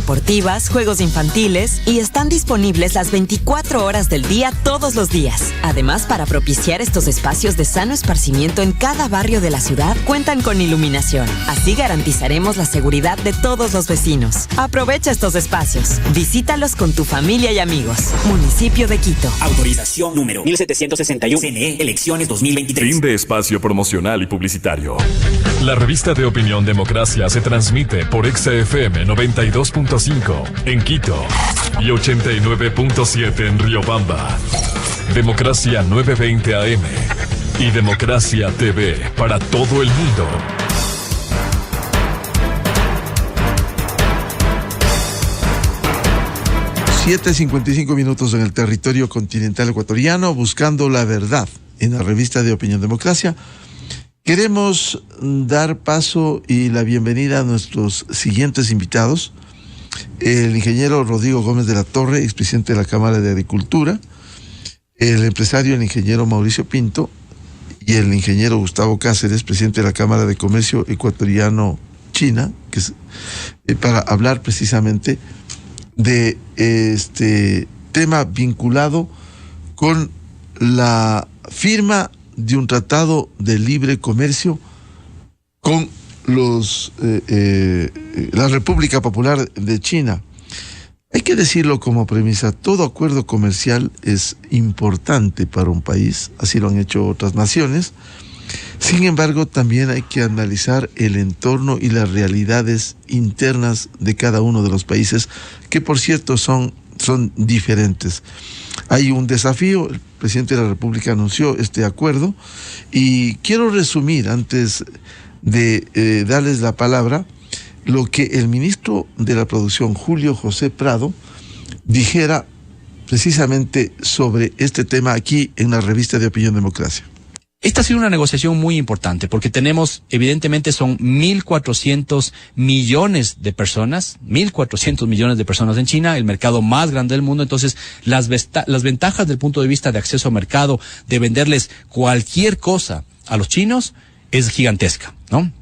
deportivas, juegos infantiles y están disponibles las 24 horas del día todos los días. Además, para propiciar estos espacios de sano esparcimiento en cada barrio de la ciudad, cuentan con iluminación. Así garantizaremos la seguridad de todos los vecinos. Aprovecha estos espacios. Visítalos con tu familia y amigos. Municipio de Quito. Autorización número 1761. CNE, elecciones 2023. Fin de espacio promocional y publicitario. La revista de opinión Democracia se transmite por XFM 92.5 en Quito y 89.7 en Riobamba. Democracia 920 AM y Democracia TV para todo el mundo. Siete 55 minutos en el territorio continental ecuatoriano, buscando la verdad en la revista de opinión Democracia. Queremos dar paso y la bienvenida a nuestros siguientes invitados: el ingeniero Rodrigo Gómez de la Torre, expresidente de la Cámara de Agricultura; el empresario, el ingeniero Mauricio Pinto; y el ingeniero Gustavo Cáceres, presidente de la Cámara de Comercio Ecuatoriano-China, que es, para hablar precisamente de este tema vinculado con la firma de un tratado de libre comercio con la República Popular de China. Hay que decirlo como premisa: todo acuerdo comercial es importante para un país, así lo han hecho otras naciones. Sin embargo, también hay que analizar el entorno y las realidades internas de cada uno de los países, que por cierto son diferentes. Hay un desafío. El presidente de la República anunció este acuerdo y quiero resumir, antes de darles la palabra, lo que el ministro de la Producción, Julio José Prado, dijera precisamente sobre este tema aquí en la revista de Opinión Democracia. Esta ha sido una negociación muy importante porque tenemos, evidentemente, son 1.400 millones de personas, 1.400 millones de personas en China, el mercado más grande del mundo. Entonces, las ventajas del punto de vista de acceso al mercado, de venderles cualquier cosa a los chinos, es gigantesca, ¿no?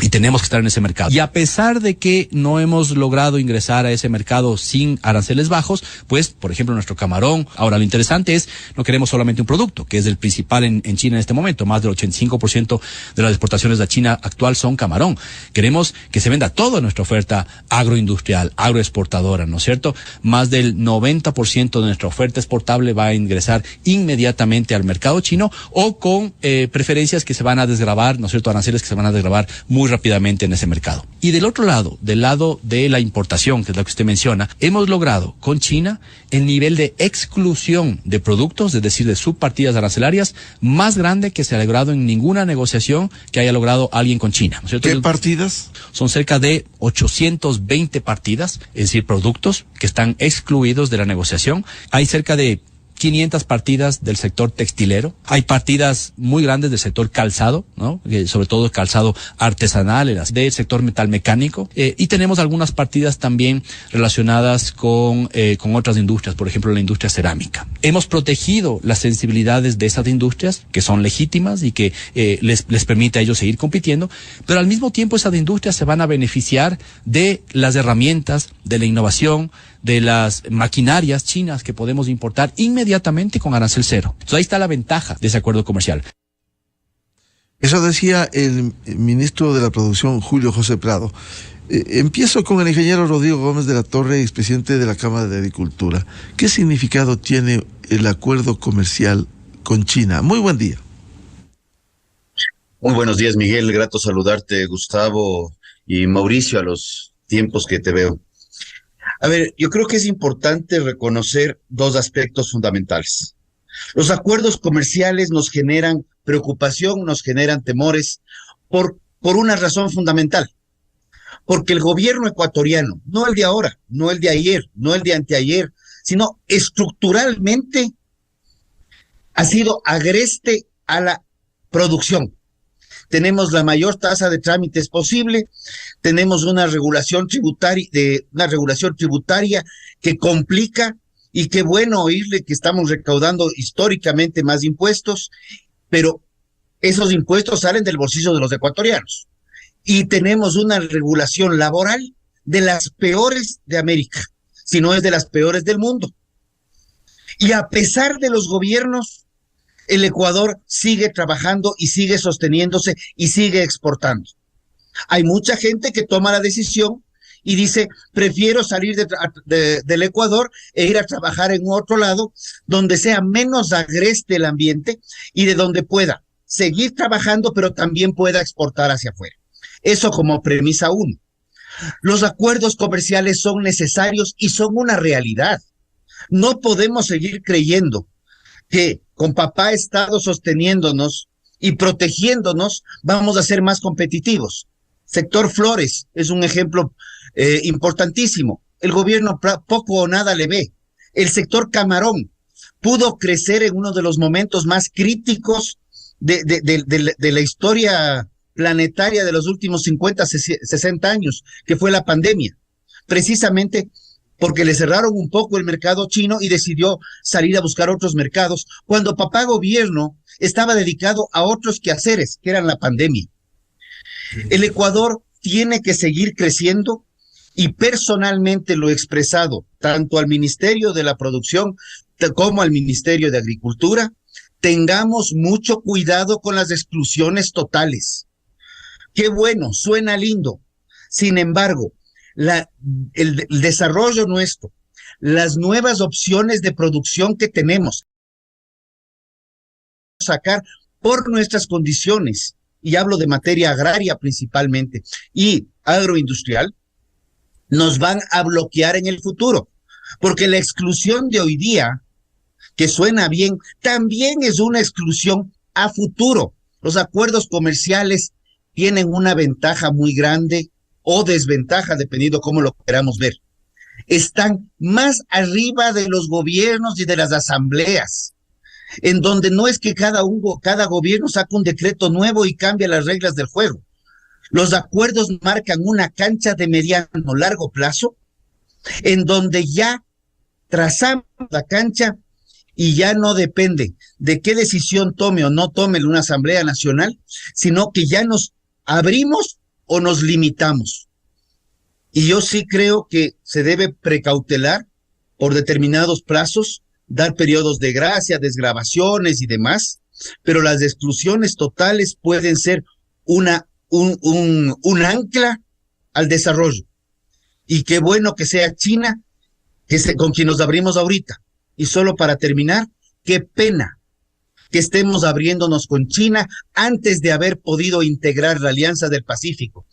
Y tenemos que estar en ese mercado. Y a pesar de que no hemos logrado ingresar a ese mercado sin aranceles bajos, pues, por ejemplo, nuestro camarón, ahora lo interesante es, no queremos solamente un producto, que es el principal en China en este momento. Más del 85% de las exportaciones de China actual son camarón. Queremos que se venda toda nuestra oferta agroindustrial, agroexportadora, ¿no es cierto? Más del 90% de nuestra oferta exportable va a ingresar inmediatamente al mercado chino, o con preferencias que se van a desgravar, ¿no es cierto? Aranceles que se van a desgravar muy rápidamente en ese mercado. Y del otro lado, del lado de la importación, que es lo que usted menciona, hemos logrado con China el nivel de exclusión de productos, es decir, de subpartidas arancelarias, más grande que se ha logrado en ninguna negociación que haya logrado alguien con China, ¿no es cierto? ¿Qué partidas? Son cerca de 820 partidas, es decir, productos que están excluidos de la negociación. Hay cerca de 500 partidas del sector textilero. Hay partidas muy grandes del sector calzado, ¿no? Sobre todo calzado artesanal, del sector metalmecánico. Y tenemos algunas partidas también relacionadas con otras industrias, por ejemplo, la industria cerámica. Hemos protegido las sensibilidades de esas industrias, que son legítimas y que les permite a ellos seguir compitiendo, pero al mismo tiempo esas industrias se van a beneficiar de las herramientas, de la innovación, de las maquinarias chinas que podemos importar inmediatamente con arancel cero. Entonces ahí está la ventaja de ese acuerdo comercial. Eso decía el ministro de la Producción, Julio José Prado. Empiezo con el ingeniero Rodrigo Gómez de la Torre, expresidente de la Cámara de Agricultura. ¿Qué significado tiene el acuerdo comercial con China? Muy buen día. Muy buenos días, Miguel. Grato saludarte, Gustavo y Mauricio, a los tiempos que te veo. A ver, yo creo que es importante reconocer dos aspectos fundamentales. Los acuerdos comerciales nos generan preocupación, nos generan temores por una razón fundamental. Porque el gobierno ecuatoriano, no el de ahora, no el de ayer, no el de anteayer, sino estructuralmente ha sido agreste a la producción. Tenemos la mayor tasa de trámites posible, tenemos una regulación tributaria que complica, y qué bueno oírle que estamos recaudando históricamente más impuestos, pero esos impuestos salen del bolsillo de los ecuatorianos. Y tenemos una regulación laboral de las peores de América, si no es de las peores del mundo. Y a pesar de los gobiernos, el Ecuador sigue trabajando y sigue sosteniéndose y sigue exportando. Hay mucha gente que toma la decisión y dice, prefiero salir del Ecuador e ir a trabajar en otro lado donde sea menos agreste el ambiente y de donde pueda seguir trabajando, pero también pueda exportar hacia afuera. Eso como premisa 1. Los acuerdos comerciales son necesarios y son una realidad. No podemos seguir creyendo que con papá Estado sosteniéndonos y protegiéndonos vamos a ser más competitivos. Sector flores es un ejemplo importantísimo. El gobierno poco o nada le ve. El sector camarón pudo crecer en uno de los momentos más críticos de la historia planetaria de los últimos 50, 60 años, que fue la pandemia. Precisamente porque le cerraron un poco el mercado chino y decidió salir a buscar otros mercados, cuando papá gobierno estaba dedicado a otros quehaceres, que eran la pandemia. El Ecuador tiene que seguir creciendo y personalmente lo he expresado tanto al Ministerio de la Producción como al Ministerio de Agricultura. Tengamos mucho cuidado con las exclusiones totales. Qué bueno, suena lindo. Sin embargo, el desarrollo nuestro, las nuevas opciones de producción que tenemos, sacar por nuestras condiciones, y hablo de materia agraria principalmente, y agroindustrial, nos van a bloquear en el futuro, porque la exclusión de hoy día, que suena bien, también es una exclusión a futuro. Los acuerdos comerciales tienen una ventaja muy grande o desventaja, dependiendo cómo lo queramos ver. Están más arriba de los gobiernos y de las asambleas, en donde no es que cada gobierno saca un decreto nuevo y cambia las reglas del juego. Los acuerdos marcan una cancha de mediano, largo plazo, en donde ya trazamos la cancha y ya no depende de qué decisión tome o no tome una Asamblea Nacional, sino que ya nos abrimos o nos limitamos. Y yo sí creo que se debe precautelar por determinados plazos, dar periodos de gracia, desgravaciones y demás, pero las exclusiones totales pueden ser un ancla al desarrollo. Y qué bueno que sea China con quien nos abrimos ahorita. Y solo para terminar, qué pena que estemos abriéndonos con China antes de haber podido integrar la Alianza del Pacífico.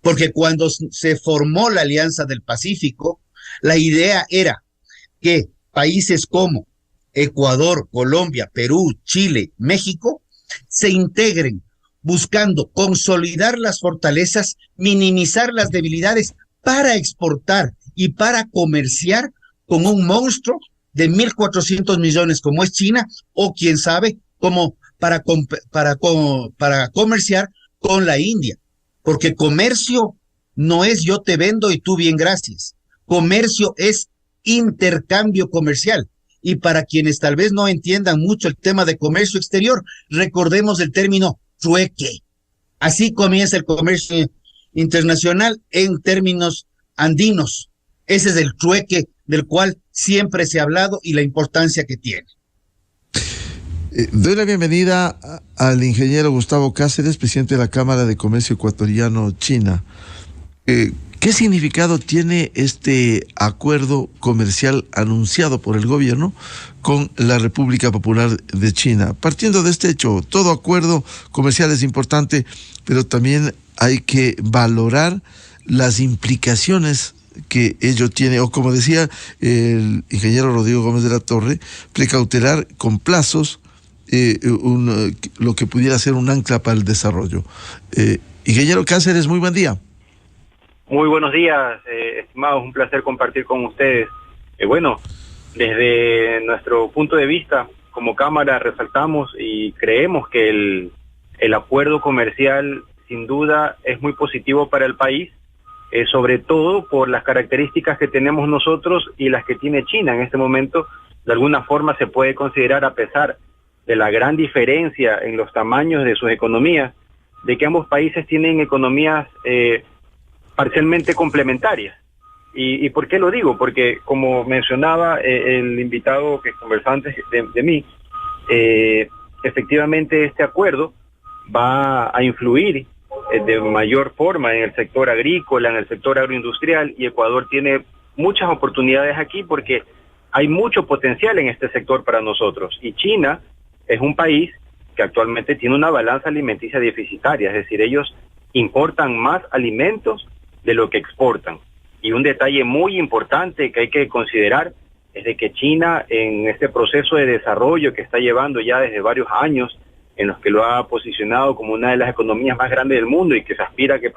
Porque cuando se formó la Alianza del Pacífico, la idea era que países como Ecuador, Colombia, Perú, Chile, México, se integren buscando consolidar las fortalezas, minimizar las debilidades para exportar y para comerciar con un monstruo de 1.400 millones como es China, o quién sabe, como para comerciar con la India. Porque comercio no es yo te vendo y tú bien, gracias. Comercio es intercambio comercial. Y para quienes tal vez no entiendan mucho el tema de comercio exterior, recordemos el término trueque. Así comienza el comercio internacional en términos andinos. Ese es el trueque del cual siempre se ha hablado y la importancia que tiene. Doy la bienvenida al ingeniero Gustavo Cáceres, presidente de la Cámara de Comercio Ecuatoriano-China. ¿Qué significado tiene este acuerdo comercial anunciado por el gobierno con la República Popular de China? Partiendo de este hecho, todo acuerdo comercial es importante, pero también hay que valorar las implicaciones que ello tiene, o como decía el ingeniero Rodrigo Gómez de la Torre, precautelar con plazos lo que pudiera ser un ancla para el desarrollo. Ingeniero Cáceres, muy buen día. Muy buenos días, estimados, un placer compartir con ustedes. Bueno, desde nuestro punto de vista, como Cámara, resaltamos y creemos que el acuerdo comercial sin duda es muy positivo para el país, sobre todo por las características que tenemos nosotros y las que tiene China en este momento. De alguna forma se puede considerar, a pesar de la gran diferencia en los tamaños de sus economías, de que ambos países tienen economías parcialmente complementarias. ¿Y por qué lo digo? Porque, como mencionaba el invitado que conversaba antes de mí, efectivamente este acuerdo va a influir de mayor forma en el sector agrícola, en el sector agroindustrial, y Ecuador tiene muchas oportunidades aquí porque hay mucho potencial en este sector para nosotros. Y China es un país que actualmente tiene una balanza alimenticia deficitaria, es decir, ellos importan más alimentos de lo que exportan. Y un detalle muy importante que hay que considerar es de que China, en este proceso de desarrollo que está llevando ya desde varios años, en los que lo ha posicionado como una de las economías más grandes del mundo y que se aspira que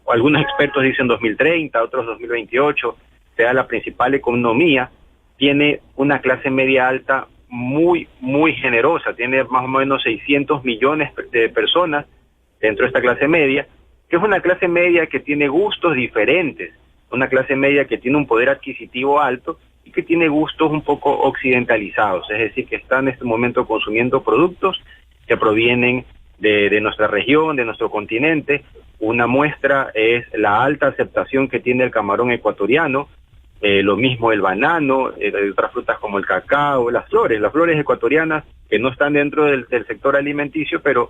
algunos expertos dicen 2030, otros 2028, sea la principal economía, tiene una clase media alta muy, muy generosa, tiene más o menos 600 millones de personas dentro de esta clase media, que es una clase media que tiene gustos diferentes, una clase media que tiene un poder adquisitivo alto y que tiene gustos un poco occidentalizados, es decir, que está en este momento consumiendo productos que provienen de nuestra región, de nuestro continente. Una muestra es la alta aceptación que tiene el camarón ecuatoriano, lo mismo el banano, de otras frutas como el cacao, las flores ecuatorianas que no están dentro del sector alimenticio, pero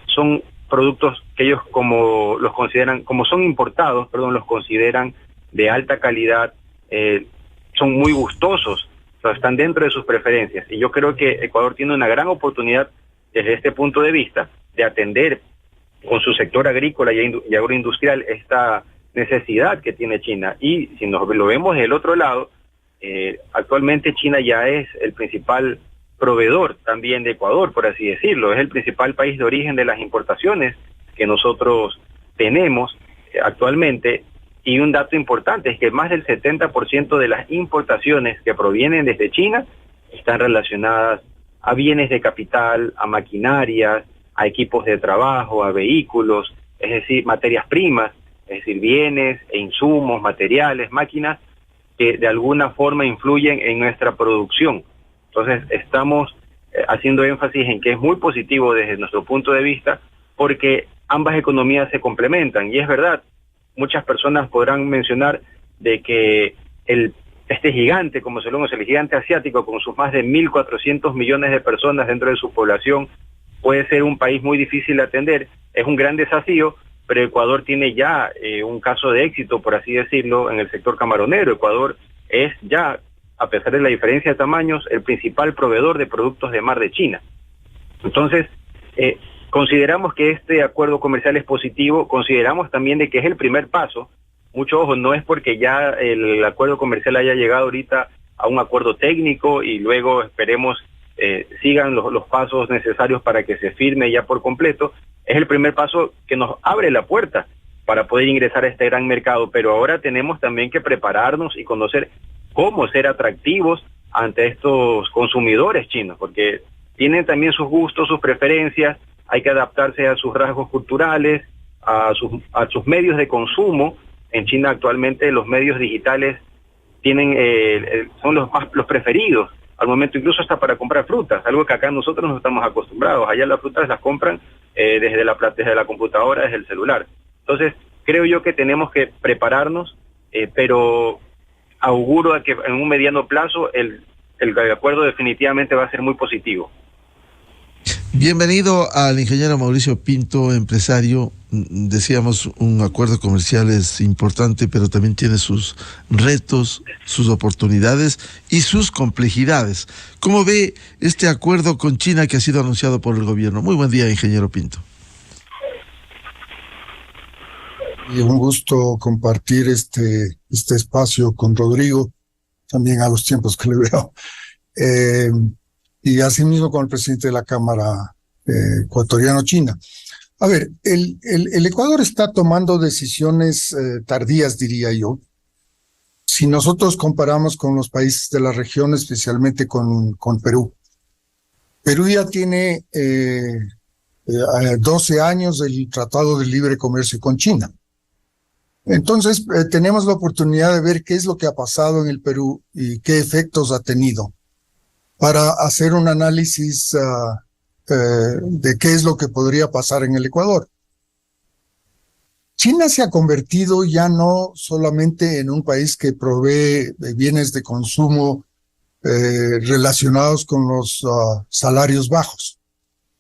son productos que ellos como los consideran, como son importados, los consideran de alta calidad, son muy gustosos, o sea, están dentro de sus preferencias. Y yo creo que Ecuador tiene una gran oportunidad desde este punto de vista de atender con su sector agrícola y agroindustrial esta necesidad que tiene China. Y si nos lo vemos del otro lado, actualmente China ya es el principal proveedor también de Ecuador, por así decirlo, es el principal país de origen de las importaciones que nosotros tenemos actualmente. Y un dato importante es que más del 70% de las importaciones que provienen desde China están relacionadas a bienes de capital, a maquinarias, a equipos de trabajo, a vehículos, es decir, materias primas, es decir, bienes e insumos, materiales, máquinas que de alguna forma influyen en nuestra producción. Entonces estamos haciendo énfasis en que es muy positivo desde nuestro punto de vista porque ambas economías se complementan. Y es verdad, muchas personas podrán mencionar de que este gigante, como se lo llama, el gigante asiático, con sus más de 1.400 millones de personas dentro de su población, puede ser un país muy difícil de atender. Es un gran desafío, pero Ecuador tiene ya un caso de éxito, por así decirlo, en el sector camaronero. Ecuador es ya, a pesar de la diferencia de tamaños, el principal proveedor de productos de mar de China. Entonces, consideramos que este acuerdo comercial es positivo, consideramos también de que es el primer paso. Mucho ojo, no es porque ya el acuerdo comercial haya llegado ahorita a un acuerdo técnico y luego esperemos sigan los pasos necesarios para que se firme ya por completo. Es el primer paso que nos abre la puerta para poder ingresar a este gran mercado, pero ahora tenemos también que prepararnos y conocer cómo ser atractivos ante estos consumidores chinos, porque tienen también sus gustos, sus preferencias, hay que adaptarse a sus rasgos culturales, a sus medios de consumo. En China actualmente los medios digitales son los preferidos al momento, incluso hasta para comprar frutas, algo que acá nosotros no estamos acostumbrados. Allá las frutas las compran desde la computadora, desde el celular. Entonces, creo yo que tenemos que prepararnos, pero auguro a que en un mediano plazo el acuerdo definitivamente va a ser muy positivo. Bienvenido al ingeniero Mauricio Pinto, empresario. Decíamos, un acuerdo comercial es importante, pero también tiene sus retos, sus oportunidades y sus complejidades. ¿Cómo ve este acuerdo con China que ha sido anunciado por el gobierno? Muy buen día, ingeniero Pinto. Y un gusto compartir este espacio con Rodrigo, también a los tiempos que le veo. Y asimismo con el presidente de la Cámara ecuatoriano-china. A ver, el Ecuador está tomando decisiones tardías, diría yo. Si nosotros comparamos con los países de la región, especialmente con Perú. Perú ya tiene 12 años del Tratado de Libre Comercio con China. Entonces, tenemos la oportunidad de ver qué es lo que ha pasado en el Perú y qué efectos ha tenido, para hacer un análisis de qué es lo que podría pasar en el Ecuador. China se ha convertido ya no solamente en un país que provee de bienes de consumo relacionados con los salarios bajos.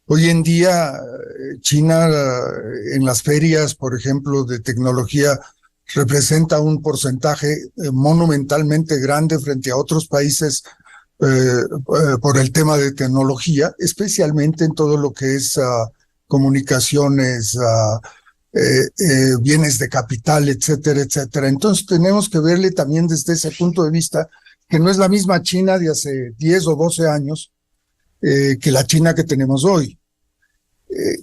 Hoy en día, China en las ferias, por ejemplo, de tecnología, representa un porcentaje monumentalmente grande frente a otros países por el tema de tecnología, especialmente en todo lo que es comunicaciones, bienes de capital, etcétera, etcétera. Entonces tenemos que verle también desde ese punto de vista que no es la misma China de hace 10 o 12 años que la China que tenemos hoy.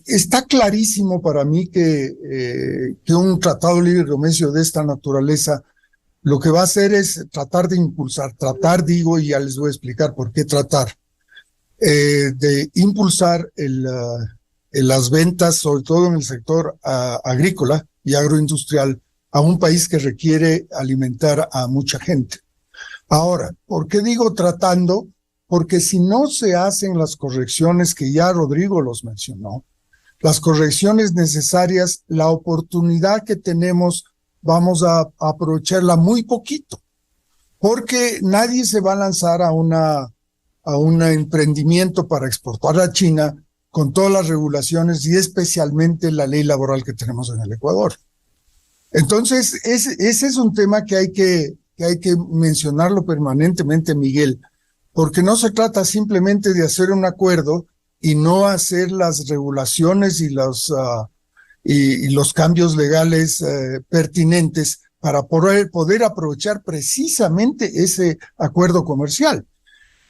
Está clarísimo para mí que un tratado de libre comercio de esta naturaleza lo que va a hacer es tratar de impulsar, y ya les voy a explicar por qué tratar, de impulsar las ventas, sobre todo en el sector agrícola y agroindustrial, a un país que requiere alimentar a mucha gente. Ahora, ¿por qué digo tratando? Porque si no se hacen las correcciones que ya Rodrigo los mencionó, las correcciones necesarias, la oportunidad que tenemos, vamos a aprovecharla muy poquito, porque nadie se va a lanzar a un emprendimiento para exportar a China con todas las regulaciones y especialmente la ley laboral que tenemos en el Ecuador. Entonces, ese es un tema que hay que mencionarlo permanentemente, Miguel, porque no se trata simplemente de hacer un acuerdo y no hacer las regulaciones y los cambios legales pertinentes para poder aprovechar precisamente ese acuerdo comercial.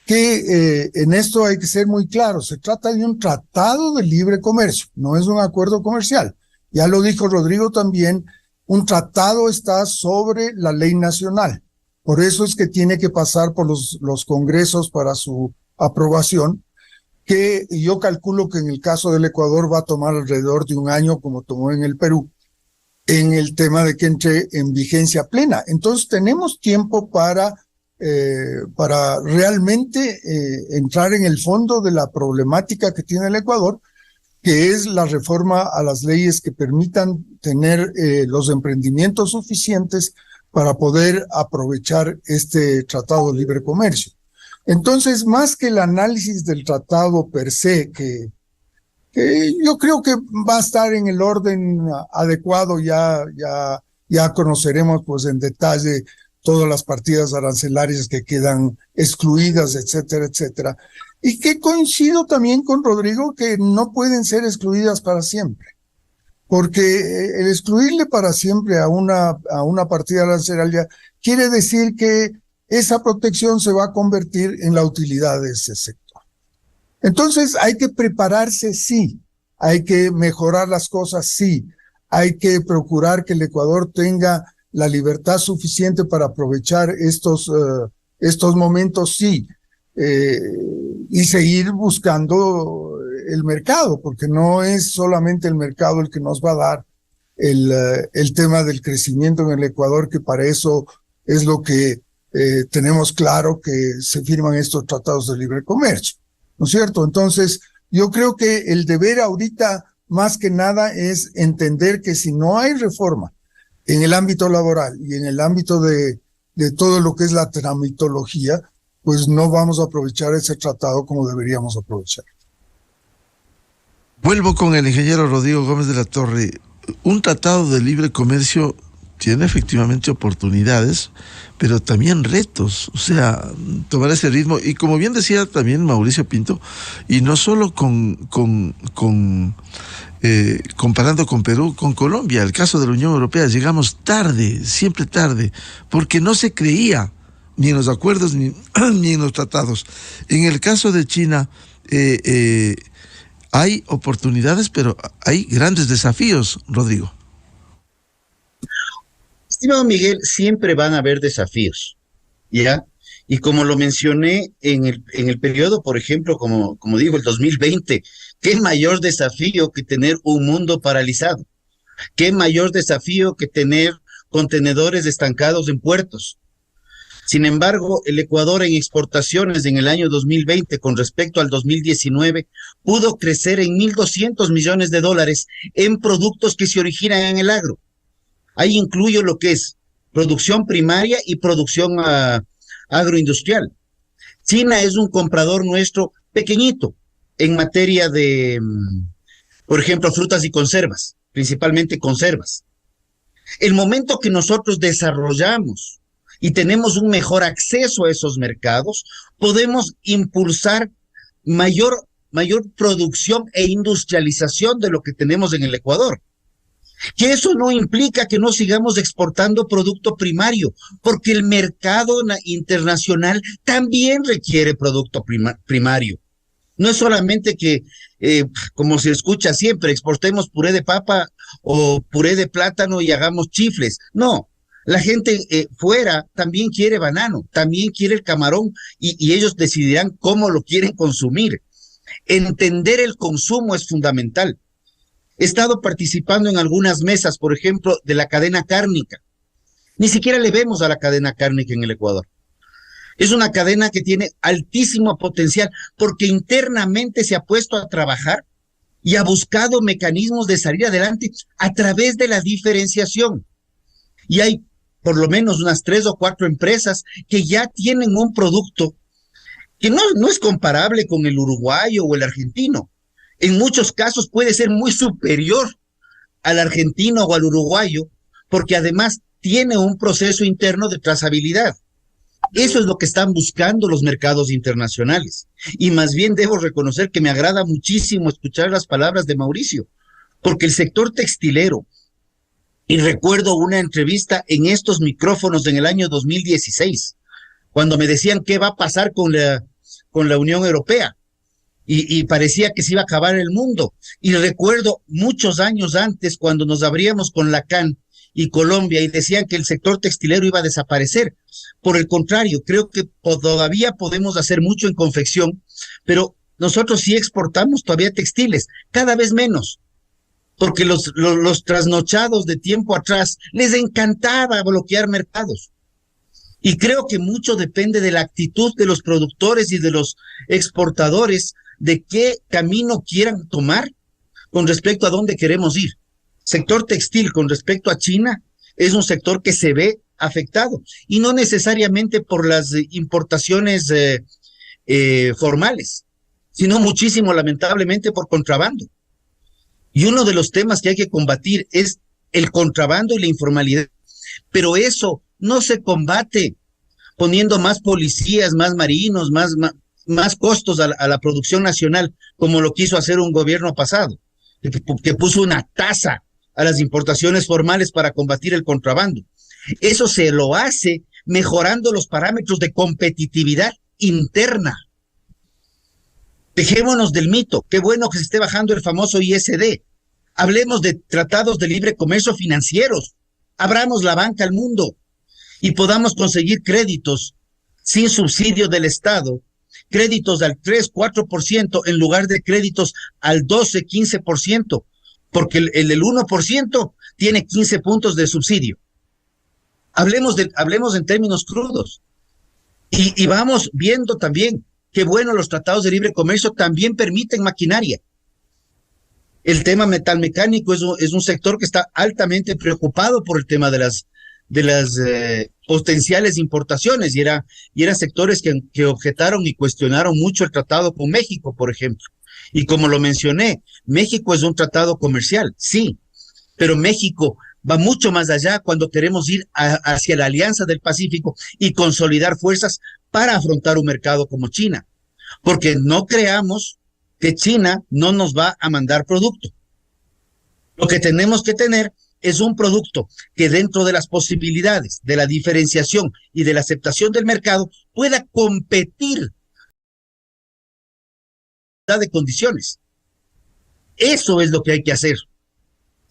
Que en esto hay que ser muy claro, se trata de un tratado de libre comercio, no es un acuerdo comercial. Ya lo dijo Rodrigo también, un tratado está sobre la ley nacional. Por eso es que tiene que pasar por los congresos para su aprobación, que yo calculo que en el caso del Ecuador va a tomar alrededor de un año, como tomó en el Perú, en el tema de que entre en vigencia plena. Entonces tenemos tiempo para realmente entrar en el fondo de la problemática que tiene el Ecuador, que es la reforma a las leyes que permitan tener los emprendimientos suficientes para poder aprovechar este tratado de libre comercio. Entonces, más que el análisis del tratado per se, que yo creo que va a estar en el orden adecuado, ya conoceremos pues en detalle todas las partidas arancelarias que quedan excluidas, etcétera, etcétera. Y que coincido también con Rodrigo que no pueden ser excluidas para siempre. Porque el excluirle para siempre a una partida arancelaria quiere decir que esa protección se va a convertir en la utilidad de ese sector. Entonces hay que prepararse, sí, hay que mejorar las cosas, sí, hay que procurar que el Ecuador tenga la libertad suficiente para aprovechar estos momentos, sí, y seguir buscando el mercado, porque no es solamente el mercado el que nos va a dar el tema del crecimiento en el Ecuador, que para eso es lo que tenemos claro que se firman estos tratados de libre comercio, ¿no es cierto? Entonces, yo creo que el deber ahorita, más que nada, es entender que si no hay reforma en el ámbito laboral y en el ámbito de todo lo que es la tramitología, pues no vamos a aprovechar ese tratado como deberíamos aprovechar. Vuelvo con el ingeniero Rodrigo Gómez de la Torre. Un tratado de libre comercio tiene efectivamente oportunidades, pero también retos, o sea, tomar ese ritmo. Y como bien decía también Mauricio Pinto, y no solo comparando con Perú, con Colombia, el caso de la Unión Europea, llegamos tarde, siempre tarde, porque no se creía ni en los acuerdos ni en los tratados. En el caso de China, hay oportunidades, pero hay grandes desafíos, Rodrigo. Estimado Miguel, siempre van a haber desafíos, ¿ya? Y como lo mencioné en el periodo, por ejemplo, como digo, el 2020, ¿qué mayor desafío que tener un mundo paralizado? ¿Qué mayor desafío que tener contenedores estancados en puertos? Sin embargo, el Ecuador en exportaciones en el año 2020 con respecto al 2019 pudo crecer en $1.200 millones en productos que se originan en el agro. Ahí incluyo lo que es producción primaria y producción agroindustrial. China es un comprador nuestro pequeñito en materia de, por ejemplo, frutas y conservas, principalmente conservas. El momento que nosotros desarrollamos y tenemos un mejor acceso a esos mercados, podemos impulsar mayor producción e industrialización de lo que tenemos en el Ecuador. Que eso no implica que no sigamos exportando producto primario, porque el mercado internacional también requiere producto primario. No es solamente que, como se escucha siempre, exportemos puré de papa o puré de plátano y hagamos chifles. No, la gente fuera también quiere banano, también quiere el camarón y ellos decidirán cómo lo quieren consumir. Entender el consumo es fundamental. He estado participando en algunas mesas, por ejemplo, de la cadena cárnica. Ni siquiera le vemos a la cadena cárnica en el Ecuador. Es una cadena que tiene altísimo potencial porque internamente se ha puesto a trabajar y ha buscado mecanismos de salir adelante a través de la diferenciación. Y hay por lo menos unas 3 o 4 empresas que ya tienen un producto que no es comparable con el uruguayo o el argentino. En muchos casos puede ser muy superior al argentino o al uruguayo, porque además tiene un proceso interno de trazabilidad. Eso es lo que están buscando los mercados internacionales. Y más bien debo reconocer que me agrada muchísimo escuchar las palabras de Mauricio, porque el sector textilero, y recuerdo una entrevista en estos micrófonos en el año 2016, cuando me decían qué va a pasar con la Unión Europea. Y parecía que se iba a acabar el mundo. Y recuerdo muchos años antes cuando nos abríamos con Lacan y Colombia y decían que el sector textilero iba a desaparecer. Por el contrario, creo que todavía podemos hacer mucho en confección, pero nosotros sí exportamos todavía textiles, cada vez menos, porque los trasnochados de tiempo atrás les encantaba bloquear mercados. Y creo que mucho depende de la actitud de los productores y de los exportadores, de qué camino quieran tomar con respecto a dónde queremos ir. Sector textil con respecto a China es un sector que se ve afectado y no necesariamente por las importaciones formales, sino muchísimo lamentablemente por contrabando. Y uno de los temas que hay que combatir es el contrabando y la informalidad, pero eso no se combate poniendo más policías, más marinos, más costos a la producción nacional, como lo quiso hacer un gobierno pasado, que puso una tasa a las importaciones formales para combatir el contrabando. Eso se lo hace mejorando los parámetros de competitividad interna. Dejémonos del mito, qué bueno que se esté bajando el famoso ISD. Hablemos de tratados de libre comercio financieros, abramos la banca al mundo y podamos conseguir créditos sin subsidio del Estado, créditos al 3-4% en lugar de créditos al 12-15%, porque el 1% tiene 15 puntos de subsidio. Hablemos en términos crudos y vamos viendo también que bueno, los tratados de libre comercio también permiten maquinaria. El tema metalmecánico es un sector que está altamente preocupado por el tema de las potenciales importaciones y eran sectores que objetaron y cuestionaron mucho el tratado con México, por ejemplo. Y como lo mencioné, México es un tratado comercial, sí, pero México va mucho más allá cuando queremos ir hacia la Alianza del Pacífico y consolidar fuerzas para afrontar un mercado como China, porque no creamos que China no nos va a mandar producto. Lo que tenemos que tener es un producto que dentro de las posibilidades de la diferenciación y de la aceptación del mercado pueda competir de condiciones. Eso es lo que hay que hacer.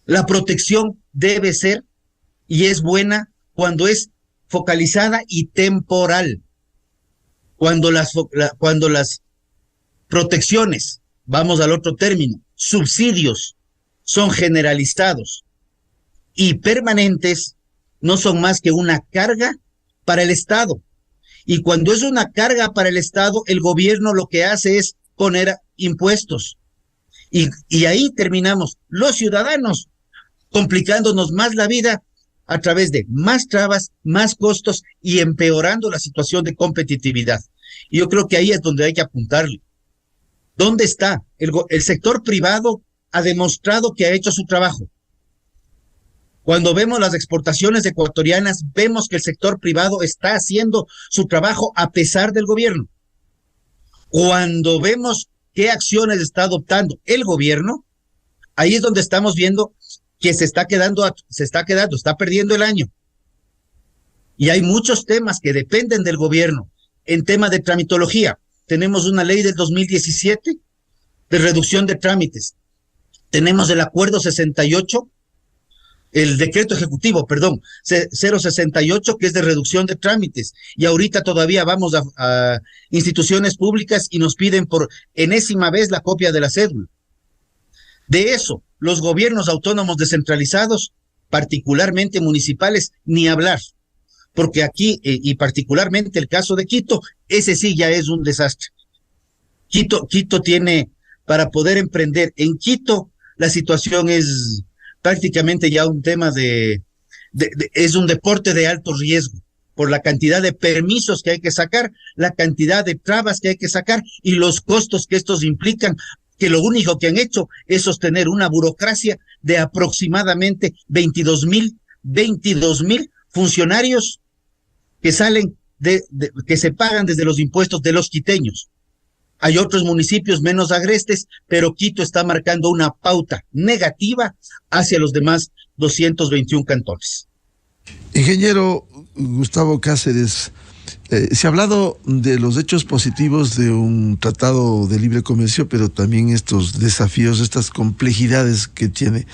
La protección debe ser y es buena cuando es focalizada y temporal. Cuando las protecciones, vamos al otro término, subsidios, son generalizados y permanentes, no son más que una carga para el Estado. Y cuando es una carga para el Estado, el gobierno lo que hace es poner impuestos. Y ahí terminamos los ciudadanos complicándonos más la vida a través de más trabas, más costos y empeorando la situación de competitividad. Y yo creo que ahí es donde hay que apuntarle. ¿Dónde está? El sector privado ha demostrado que ha hecho su trabajo. Cuando vemos las exportaciones ecuatorianas, vemos que el sector privado está haciendo su trabajo a pesar del gobierno. Cuando vemos qué acciones está adoptando el gobierno, ahí es donde estamos viendo que está perdiendo el año. Y hay muchos temas que dependen del gobierno. En tema de tramitología, tenemos una ley del 2017 de reducción de trámites. Tenemos el acuerdo 68, el decreto ejecutivo, 068, que es de reducción de trámites. Y ahorita todavía vamos a instituciones públicas y nos piden por enésima vez la copia de la cédula. De eso, los gobiernos autónomos descentralizados, particularmente municipales, ni hablar. Porque aquí, y particularmente el caso de Quito, ese sí ya es un desastre. Quito tiene, para poder emprender en Quito, la situación es prácticamente ya un tema es un deporte de alto riesgo, por la cantidad de permisos que hay que sacar, la cantidad de trabas que hay que sacar y los costos que estos implican, que lo único que han hecho es sostener una burocracia de aproximadamente 22,000 funcionarios que salen que se pagan desde los impuestos de los quiteños. Hay otros municipios menos agrestes, pero Quito está marcando una pauta negativa hacia los demás 221 cantones. Ingeniero Gustavo Cáceres, se ha hablado de los hechos positivos de un tratado de libre comercio, pero también estos desafíos, estas complejidades que tiene.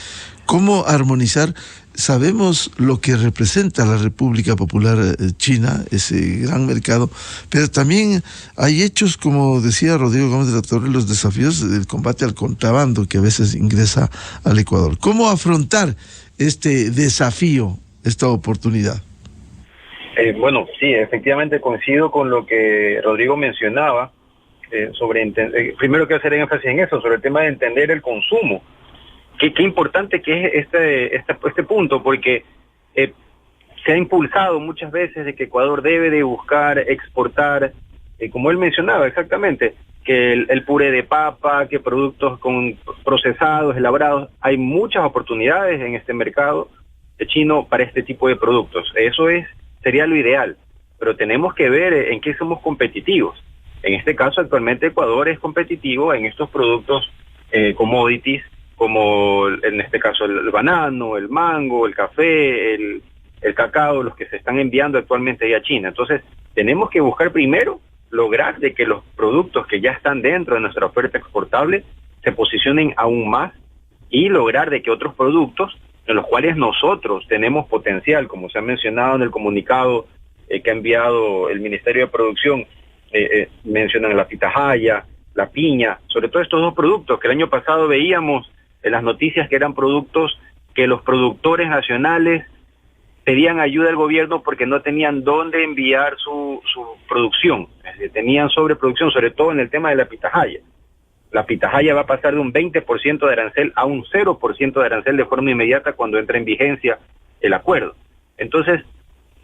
¿Cómo armonizar? Sabemos lo que representa la República Popular China, ese gran mercado, pero también hay hechos, como decía Rodrigo Gómez de la Torre, los desafíos del combate al contrabando que a veces ingresa al Ecuador. ¿Cómo afrontar este desafío, esta oportunidad? Bueno, sí, efectivamente coincido con lo que Rodrigo mencionaba, primero quiero hacer énfasis en eso, sobre el tema de entender el consumo. Qué importante que es este punto, porque se ha impulsado muchas veces de que Ecuador debe de buscar exportar, como él mencionaba exactamente, que el puré de papa, que productos procesados, elaborados, hay muchas oportunidades en este mercado chino para este tipo de productos. Eso sería lo ideal, pero tenemos que ver en qué somos competitivos. En este caso, actualmente Ecuador es competitivo en estos productos commodities, como en este caso el banano, el mango, el café, el cacao, los que se están enviando actualmente ahí a China. Entonces, tenemos que buscar primero lograr de que los productos que ya están dentro de nuestra oferta exportable se posicionen aún más y lograr de que otros productos en los cuales nosotros tenemos potencial, como se ha mencionado en el comunicado que ha enviado el Ministerio de Producción, mencionan la pitahaya, la piña, sobre todo estos dos productos que el año pasado veíamos en las noticias que eran productos que los productores nacionales pedían ayuda al gobierno porque no tenían dónde enviar su producción, tenían sobreproducción, sobre todo en el tema de la pitahaya. La pitahaya va a pasar de un 20% de arancel a un 0% de arancel de forma inmediata cuando entre en vigencia el acuerdo. Entonces,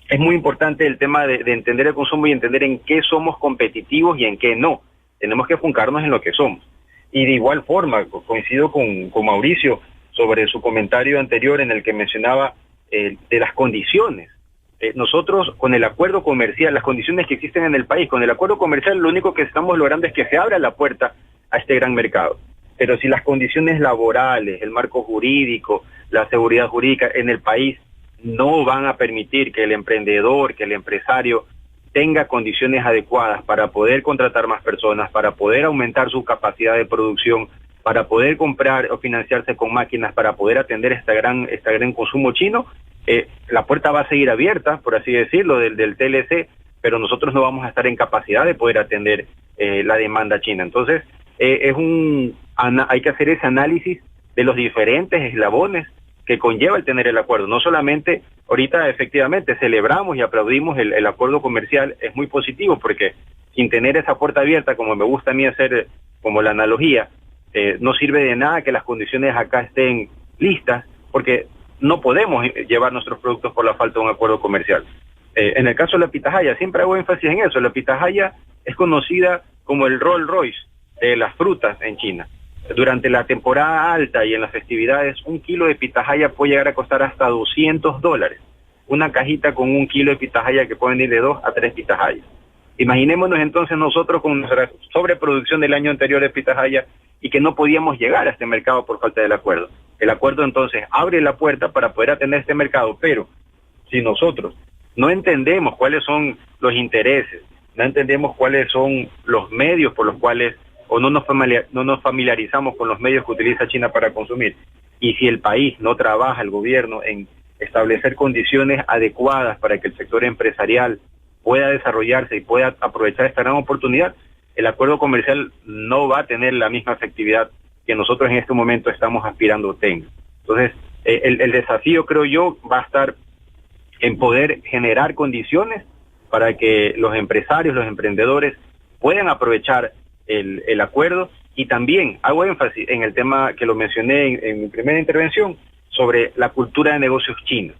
es muy importante el tema de entender el consumo y entender en qué somos competitivos y en qué no. Tenemos que enfocarnos en lo que somos. Y de igual forma, coincido con Mauricio sobre su comentario anterior en el que mencionaba de las condiciones. Nosotros, con el acuerdo comercial, las condiciones que existen en el país, con el acuerdo comercial, lo único que estamos logrando es que se abra la puerta a este gran mercado. Pero si las condiciones laborales, el marco jurídico, la seguridad jurídica en el país no van a permitir que el emprendedor, que el empresario tenga condiciones adecuadas para poder contratar más personas, para poder aumentar su capacidad de producción, para poder comprar o financiarse con máquinas, para poder atender este gran consumo chino, la puerta va a seguir abierta, por así decirlo, del TLC, pero nosotros no vamos a estar en capacidad de poder atender la demanda china. Entonces, hay que hacer ese análisis de los diferentes eslabones que conlleva el tener el acuerdo. No solamente, ahorita efectivamente celebramos y aplaudimos el acuerdo comercial, es muy positivo porque sin tener esa puerta abierta, como me gusta a mí hacer como la analogía, no sirve de nada que las condiciones acá estén listas, porque no podemos llevar nuestros productos por la falta de un acuerdo comercial. En el caso de la pitahaya, siempre hago énfasis en eso, la pitahaya es conocida como el Rolls Royce de las frutas en China. Durante la temporada alta y en las festividades, 1 kilo de pitahaya puede llegar a costar hasta $200. Una cajita con 1 kilo de pitahaya que pueden ir de 2 a 3 pitahayas. Imaginémonos entonces nosotros con nuestra sobreproducción del año anterior de pitahaya y que no podíamos llegar a este mercado por falta del acuerdo. El acuerdo entonces abre la puerta para poder atender este mercado, pero si nosotros no entendemos cuáles son los intereses, no entendemos cuáles son los medios por los cuales, o no nos familiarizamos con los medios que utiliza China para consumir, y si el país no trabaja, el gobierno, en establecer condiciones adecuadas para que el sector empresarial pueda desarrollarse y pueda aprovechar esta gran oportunidad, el acuerdo comercial no va a tener la misma efectividad que nosotros en este momento estamos aspirando a tener. Entonces, el desafío, creo yo, va a estar en poder generar condiciones para que los empresarios, los emprendedores puedan aprovechar el acuerdo, y también hago énfasis en el tema que lo mencioné en mi primera intervención sobre la cultura de negocios china.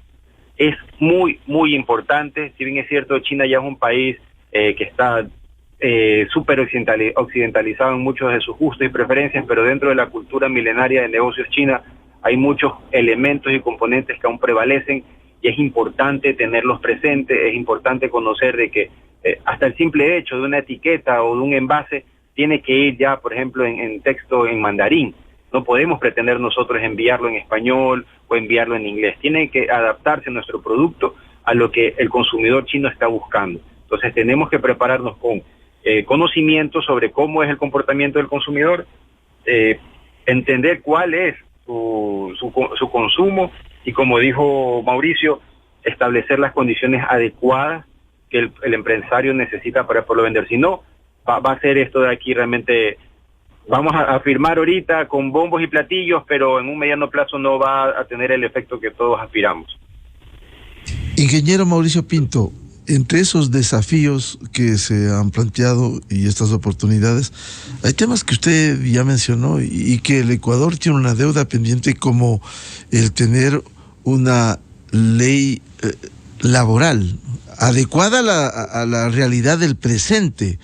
Es muy, muy importante. Si bien es cierto, China ya es un país que está súper occidentalizado en muchos de sus gustos y preferencias, pero dentro de la cultura milenaria de negocios china hay muchos elementos y componentes que aún prevalecen, y es importante tenerlos presentes. Es importante conocer de que hasta el simple hecho de una etiqueta o de un envase tiene que ir ya, por ejemplo, en texto en mandarín. No podemos pretender nosotros enviarlo en español o enviarlo en inglés. Tiene que adaptarse nuestro producto a lo que el consumidor chino está buscando. Entonces tenemos que prepararnos con conocimiento sobre cómo es el comportamiento del consumidor, entender cuál es su consumo, y como dijo Mauricio, establecer las condiciones adecuadas que el empresario necesita para poderlo vender. Si no, va a ser esto de aquí realmente, vamos a firmar ahorita con bombos y platillos, pero en un mediano plazo no va a tener el efecto que todos aspiramos. Ingeniero Mauricio Pinto, entre esos desafíos que se han planteado y estas oportunidades, hay temas que usted ya mencionó y que el Ecuador tiene una deuda pendiente, como el tener una ley laboral adecuada a la realidad del presente,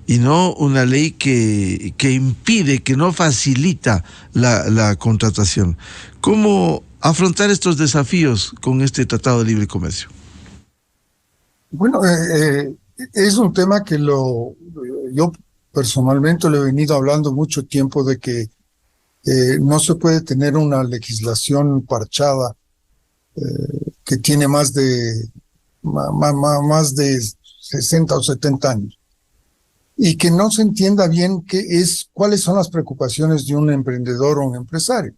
y no una ley que impide, que no facilita la contratación. ¿Cómo afrontar estos desafíos con este Tratado de Libre Comercio? Bueno, es un tema que yo personalmente le he venido hablando mucho tiempo, de que no se puede tener una legislación parchada que tiene más de 60 o 70 años, y que no se entienda bien cuáles son las preocupaciones de un emprendedor o un empresario.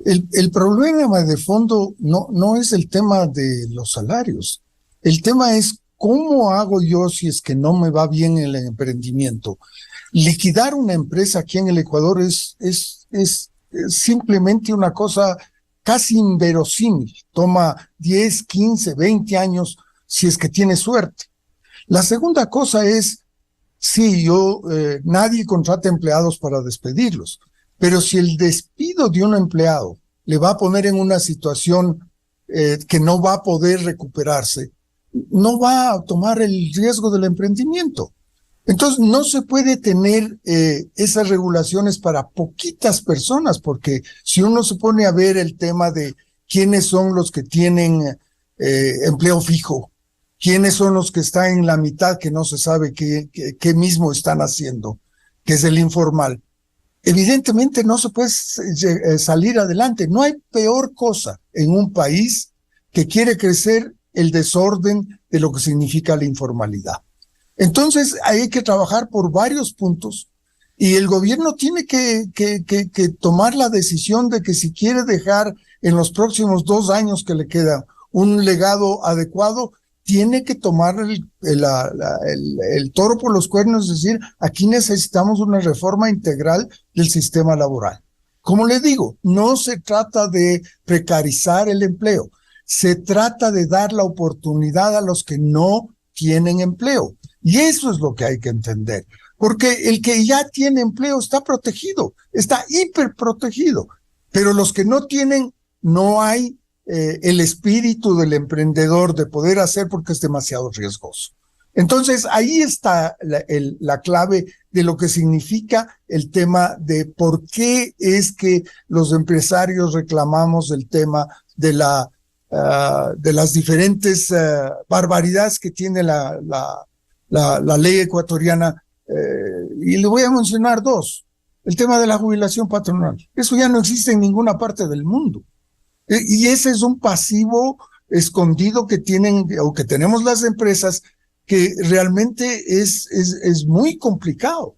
El problema de fondo no es el tema de los salarios. El tema es cómo hago yo si es que no me va bien el emprendimiento. Liquidar una empresa aquí en el Ecuador es simplemente una cosa casi inverosímil. Toma 10, 15, 20 años si es que tiene suerte. La segunda cosa es, sí, nadie contrata empleados para despedirlos, pero si el despido de un empleado le va a poner en una situación que no va a poder recuperarse, no va a tomar el riesgo del emprendimiento. Entonces no se puede tener esas regulaciones para poquitas personas, porque si uno se pone a ver el tema de quiénes son los que tienen empleo fijo, quiénes son los que están en la mitad, que no se sabe qué mismo están haciendo, que es el informal, evidentemente no se puede salir adelante. No hay peor cosa en un país que quiere crecer el desorden de lo que significa la informalidad. Entonces hay que trabajar por varios puntos, y el gobierno tiene que tomar la decisión de que si quiere dejar en los próximos 2 años que le queda un legado adecuado, tiene que tomar el toro por los cuernos, es decir, aquí necesitamos una reforma integral del sistema laboral. Como le digo, no se trata de precarizar el empleo, se trata de dar la oportunidad a los que no tienen empleo. Y eso es lo que hay que entender, porque el que ya tiene empleo está protegido, está hiperprotegido, pero los que no tienen, no hay el espíritu del emprendedor de poder hacer porque es demasiado riesgoso. Entonces, ahí está la clave de lo que significa el tema de por qué es que los empresarios reclamamos el tema de las diferentes barbaridades que tiene la ley ecuatoriana. Y le voy a mencionar dos. El tema de la jubilación patronal. Eso ya no existe en ninguna parte del mundo. Y ese es un pasivo escondido que tienen o que tenemos las empresas, que realmente es muy complicado.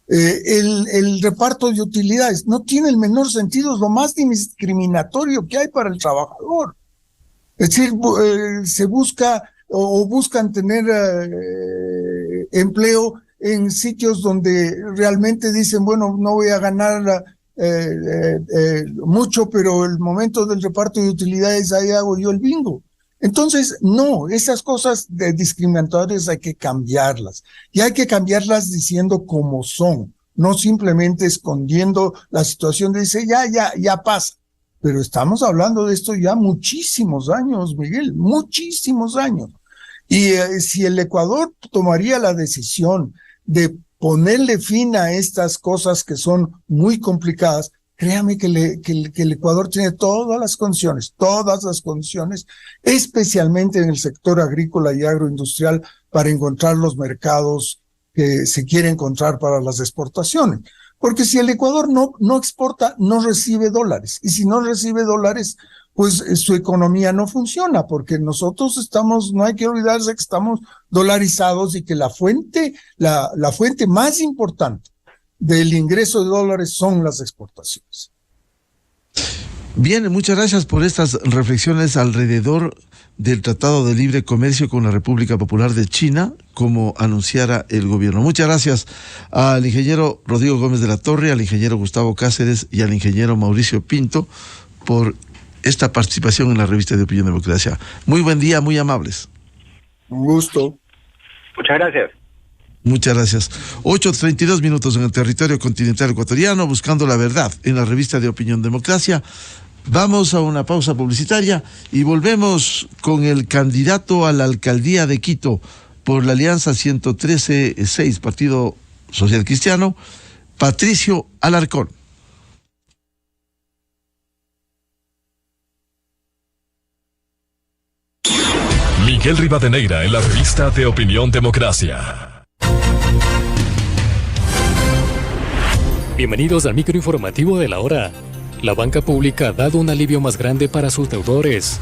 El reparto de utilidades no tiene el menor sentido, es lo más discriminatorio que hay para el trabajador. Es decir, se busca o buscan tener empleo en sitios donde realmente dicen, bueno, no voy a ganar mucho, pero el momento del reparto de utilidades, ahí hago yo el bingo. Entonces, no, esas cosas discriminatorias hay que cambiarlas. Y hay que cambiarlas diciendo cómo son, no simplemente escondiendo la situación de decir, ya pasa. Pero estamos hablando de esto ya muchísimos años, Miguel, muchísimos años. Y si el Ecuador tomaría la decisión de ponerle fin a estas cosas que son muy complicadas, créame que el Ecuador tiene todas las condiciones, especialmente en el sector agrícola y agroindustrial, para encontrar los mercados que se quiere encontrar para las exportaciones. Porque si el Ecuador no exporta, no recibe dólares. Y si no recibe dólares, pues su economía no funciona, porque nosotros no hay que olvidarse que estamos dolarizados y que la fuente más importante del ingreso de dólares son las exportaciones. Bien, muchas gracias por estas reflexiones alrededor del Tratado de Libre Comercio con la República Popular de China, como anunciara el gobierno. Muchas gracias al ingeniero Rodrigo Gómez de la Torre, al ingeniero Gustavo Cáceres y al ingeniero Mauricio Pinto por esta participación en la revista de Opinión Democracia. Muy buen día, muy amables. Un gusto. Muchas gracias. Muchas gracias. 8:32 minutos en el territorio continental ecuatoriano, buscando la verdad en la revista de Opinión Democracia. Vamos a una pausa publicitaria y volvemos con el candidato a la alcaldía de Quito por la Alianza 113-6, Partido Social Cristiano, Patricio Alarcón. Miguel Rivadeneira en la revista de Opinión Democracia. Bienvenidos al microinformativo de la hora. La banca pública ha dado un alivio más grande para sus deudores.